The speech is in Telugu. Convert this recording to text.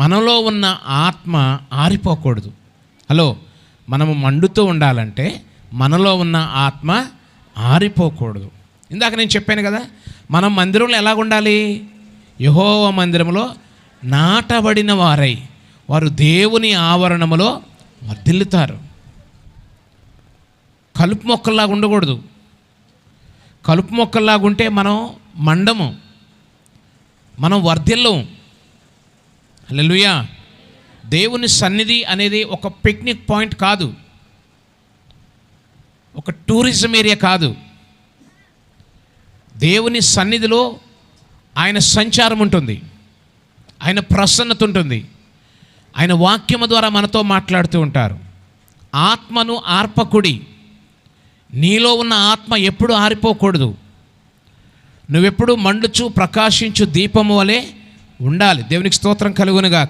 మనలో ఉన్న ఆత్మ ఆరిపోకూడదు. హలో, మనము మండుతూ ఉండాలంటే మనలో ఉన్న ఆత్మ ఆరిపోకూడదు. ఇందాక నేను చెప్పాను కదా, మనం మందిరంలో ఎలాగ ఉండాలి? యెహోవా మందిరంలో నాటబడిన వారై వారు దేవుని ఆవరణములో వర్ధిల్లుతారు. కలుపు మొక్కల్లాగా ఉండకూడదు. కలుపు మొక్కల్లాగా ఉంటే మనం మండము, మనం వర్ధిల్లము. హల్లెలూయా. దేవుని సన్నిధి అనేది ఒక పిక్నిక్ పాయింట్ కాదు, ఒక టూరిజం ఏరియా కాదు. దేవుని సన్నిధిలో ఆయన సంచారం ఉంటుంది, ఆయన ప్రసన్నత ఉంటుంది, ఆయన వాక్యము ద్వారా మనతో మాట్లాడుతూ ఉంటారు. ఆత్మను ఆర్పకుడి. నీలో ఉన్న ఆత్మ ఎప్పుడు ఆరిపోకూడదు. నువ్వెప్పుడు మండుచు ప్రకాశించు దీపము వలె ఉండాలి. దేవునికి స్తోత్రం కలుగునుగా.